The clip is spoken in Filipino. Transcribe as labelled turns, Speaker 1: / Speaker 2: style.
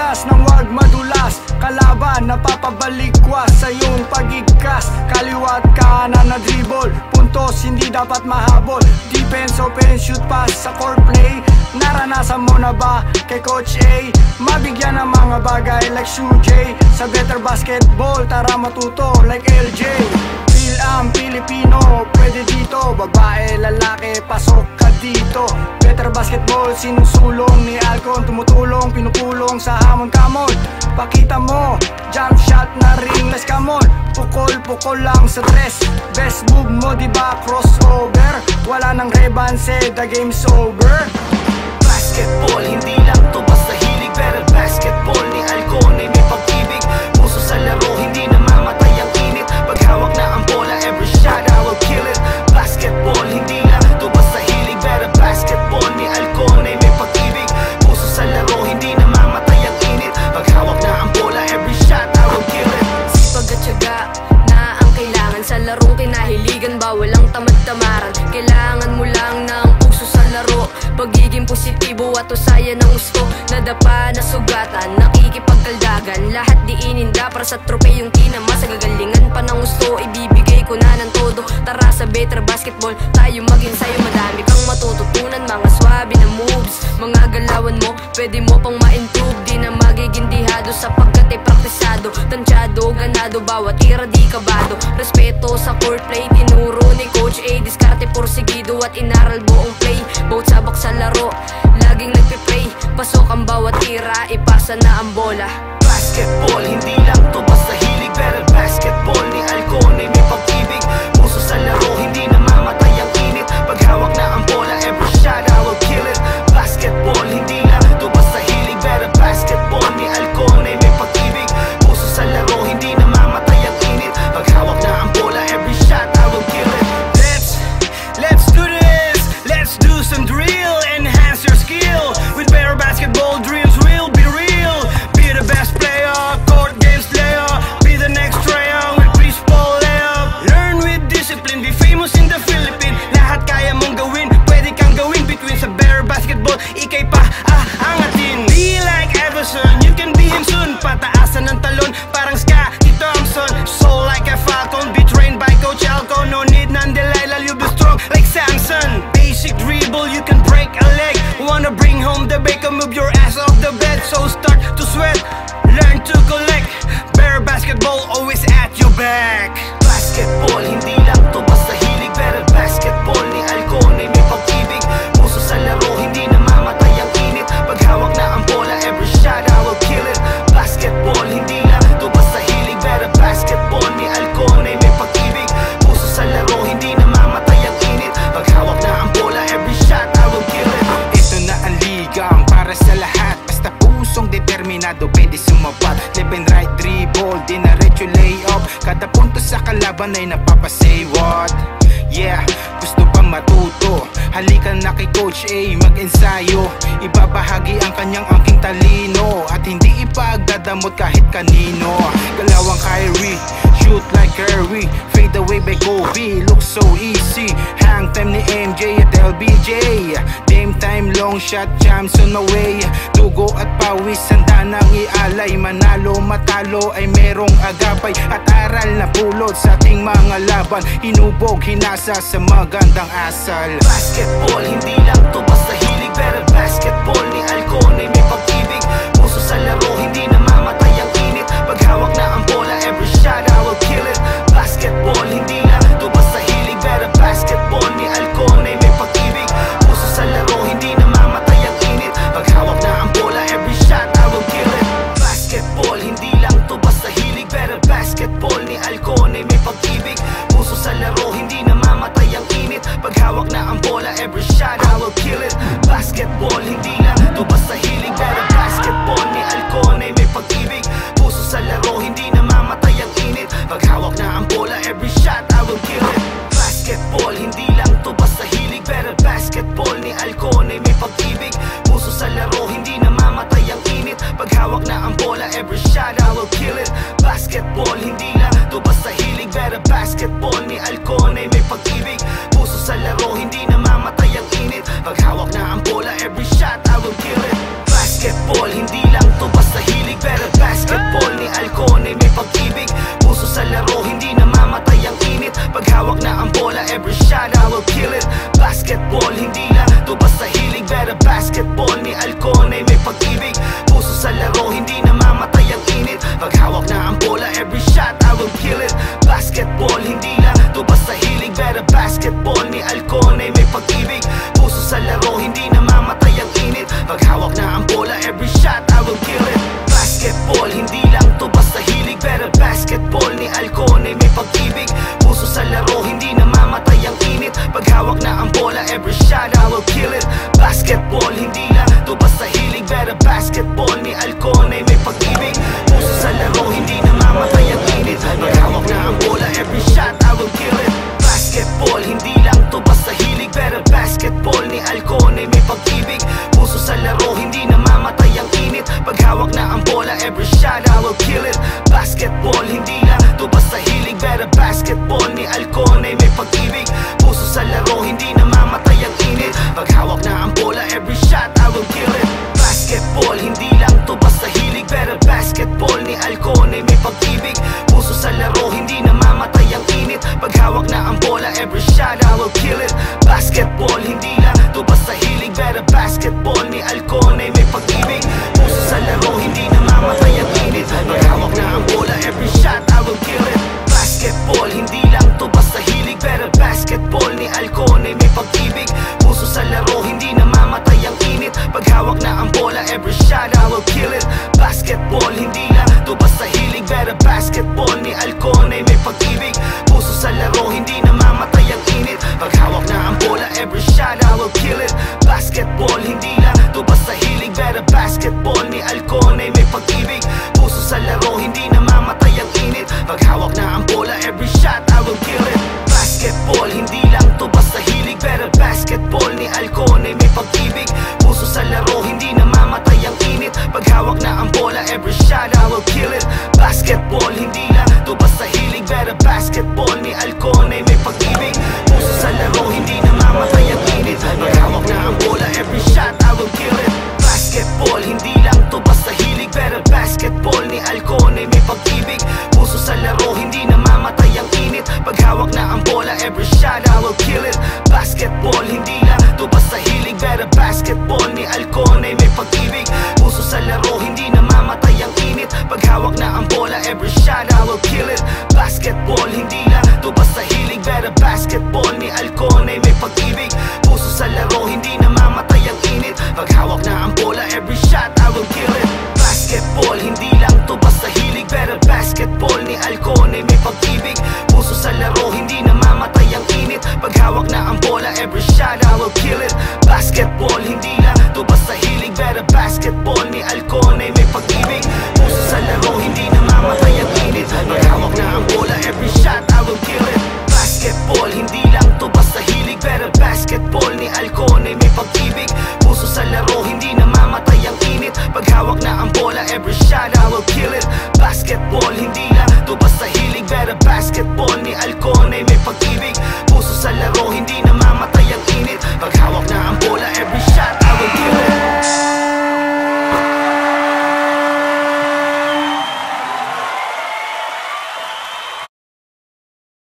Speaker 1: Butas nang wag madulas, kalaban napapabalikwas sa iyong pagigkas. Kaliwat kanan na dribble, puntos hindi dapat mahabol. Defense, open, shoot, pass sa core play. Naranasan mo na ba kay Coach A? Mabigyan ng mga bagay like Shoe J. Sa better basketball, tara matuto like LJ. Feel ang Pilipino, pwede dito. Babae, lalaki, pasok ka dito. Better basketball, sinusulong ni Alcon. Tumutulong, pinupulong sa hamon-kamon. Pakita mo, jump shot na ringless, come on. Pukol lang sa dress. Best move mo diba crossover? Wala nang rebanse, the game's over.
Speaker 2: Basketball, hindi lang to basta hilig. Better basketball ni Alcon ay may pag-ibig. Puso sa laro, hindi namamatay ang init. Paghawak na ang bola, every shot I will kill it. Basketball, hindi lang to basta hilig. Better basketball ni Alcon ay may pag-ibig. Puso sa laro, hindi namamatay ang init. Paghawak na ang bola, every shot I will kill it.
Speaker 3: Sipag at tiyaga na ang kailangan sa larong kinahiligan. Bawal ang tamad-tamaran, kailangan mo lang ng puso sa laro. Pagiging positibo at usaya ng gusto. Nadapa na sugatan, nakikipagkaldagan. Lahat diininda para sa tropeyong tinama. Sa gagalingan pa ng gusto, ibibigay ko na ng todo. Tara sa better basketball, tayo mag-ensayo. Madami kang matututunan, mga swabe na moves. Mga galawan mo, pwede mo pang ma-improve. Di na magiging dihado sapagkat ay praktisado. Tansyado, ganado, bawat tira di kabado. Respeto sa court play, tinuro ni Coach A. Diskarte porsigido at inaral buong play. Both sabak sa laro, laging nagpipray. Pasok ang bawat tira, ipasa na ang bola.
Speaker 2: Basketball, hindi lang to basta hilig. Better basketball ni Alcon ay may pag-ibig. Puso sa laro, hindi namamatay ang init. Paghawak na ang bola, every shot I will kill it. Basketball, hindi lang to basta hilig. Better basketball ni Alcon ay may pag-ibig. Puso sa laro, hindi namamatay ang init. Paghawak na ang bola, every shot I will kill it.
Speaker 1: Let's do this, let's do some drill. Enhance your skill with better basketball drills. Will be real, be the best player, court games player. Be the next Trae Young with Chris Paul layup. Learn with discipline, be famous in the Philippines. Lahat kaya mong gawin, pwede kang gawin. Between sa better basketball, ikay pa aangatin. Be like Everson, you can be him soon. Pataasan ng talon, parang Ska Thompson. Soul like a falcon, be trained by Coach Alcon. No need ng Delilah, you'll be strong like Samson. Basic dribble, you can break a leg. Wanna bring home the bacon, move your ass off the bed. So start to sweat, learn to collect. Better basketball, always at your back.
Speaker 2: Basketball, hindi lang to basta hilig. Better basketball ni Alcon ay may pag-ibig. Puso sa laro, hindi namamatay ang init. Paghawak na ang bola, every shot I will kill it. Basketball, hindi lang to basta hilig. Better basketball ni Alcon ay may pag-ibig. Puso sa laro, hindi namamatay ang init. Paghawak na ang bola, every shot I will kill it.
Speaker 4: Ito na ang ligang para sa lahat. Basta pusong determinado, pwede sumapat. Left and right dribble, dinaretso layup. Kada punto sa kalaban ay napapasay what? Yeah, gusto pa matuto. Halika na kay Coach A, mag-ensayo. Ibabahagi ang kanyang angking talino at hindi ipagdadamot kahit kanino. Galawang Kyrie, shoot like Curry. Fade away by Kobe, looks so easy. Hang time ni MJ at LBJ. Dame time, long shot, Jamson away. Dugo at pawis, handa nang ialay. Manalo, matalo ay merong agapay. At aral na pulot sa ating mga laban. Hinubog, hinasa sa magandang asal.
Speaker 2: Basketball, hindi lang to basta hilig. Better basketball ni Alcon ay may pag-ibig. Puso sa laro, hindi namamatay ang init. Paghawak na ang bola, every shot I will kill it. Basketball, hindi lang to basta hilig. Better basketball ni Alcon ay may pag-ibig. Puso sa laro, hindi namamatay ang init. Paghawak na ang bola, every shot I will kill it. Basketball, hindi lang to basta hilig. Better basketball ni Alcon ay may pag-ibig. Puso sa laro, hindi namamatay ang init. Paghawak na ang bola, every shot I will kill it. Basketball, hindi lang to basta hilig. Better basketball ni Alcon ay may pag-ibig. Puso sa laro, hindi namamatay ang init. Paghawak na ang bola, every shot I will kill it. Basketball, hindi lang to basta hilig. Better basketball ni Alcon ay may pag-ibig. Puso sa laro, hindi namamatay ang init. Paghawak na ang bola, every shot I will kill it. Basketball, hindi lang to basta hilig. Better basketball ni Alcon ay may pag-ibig. Puso sa laro, hindi namamatay ang init. Paghawak na ang bola, every shot I Basketball, hindi lang to basta hilig. Pero basketball ni Alcone may pag-ibig. Puso sa laro, hindi namamatay ang init. Pag hawak na ang bola, every shot I will kill it. Basketball, hindi lang to basta hilig. Pero basketball ni Alcone may pag-ibig. Puso sa laro, hindi namamatay ang init. Pag hawak na ang bola, every shot I will kill it. Basketball, hindi lang to basta hilig. Pero basketball ni Alcone may pag-ibig. Puso sa laro, hindi namamatay ang init. Pag hawak na ang bola, every shot I will kill it. Basketball, hindi lang to basta hilig. Pero basketball ni Alcone may pag-ibig. Puso sa laro, hindi namamatay ang init. Pag hawak na ang bola, every shot I will kill it. Basketball, hindi lang to basta hilig. Pero basketball ni Alcone may pag-ibig. Puso sa laro, hindi namamatay ang init. Pag hawak na ang bola, every shot I will kill it. Basketball, hindi lang to basta hilig. Pero basketball ni Alcone may pag-ibig. Puso sa laro, hindi namamatay ang init. Pag hawak na ang bola, every shot I will kill it. Basketball, hindi lang to basta hilig. Pero basketball ni Alcone may pag-ibig. Puso sa laro, hindi namamatay ang init. Pag hawak na ang bola, every shot I will kill it. Basketball, hindi lang to basta hilig. Pero basketball ni Alcone may pag-ibig. Puso sa laro, hindi namamatay ang init. Pag hawak na ang bola, every shot I will kill it. Basketball, hindi lang to basta hilig. Pero basketball ni Alcone may pag-ibig. Puso sa laro, hindi namamatay ang init. Pag hawak na ang bola, every shot I will kill it. Basketball, hindi lang to basta hilig. Pero basketball ni Alcone may pag-ibig. Puso sa laro, hindi namamatay ang init. Pag hawak na ang bola, every shot I will kill it. Basketball, hindi lang to basta hilig. Pero basketball ni Alcone may pag-ibig. Puso sa laro, hindi namamatay ang init. Pag hawak na ang bola, every shot I will kill it. Basketball, hindi lang to basta hilig. Pero basketball ni Alcone may pag-ibig. Puso sa laro, hindi namamatay ang init. Pag hawak na ang bola, every shot I will kill it. Basketball, hindi lang to basta hilig. Pero basketball ni Alcone may pag-ibig. Puso sa laro, hindi namamatay ang init. Pag hawak na ang bola, every shot I will kill it. Basketball, hindi lang to basta hilig. Pero basketball ni Alcone may pag-ibig. Puso sa laro, hindi namamatay ang init. Pag hawak na ang bola, every shot I will kill it. Basketball, hindi lang to basta hilig. Pero basketball ni Alcone may pag-ibig. Puso sa laro, hindi namamatay ang init. Pag hawak na ang bola, every shot I will kill it. Basketball, hindi lang to basta hilig. Pero basketball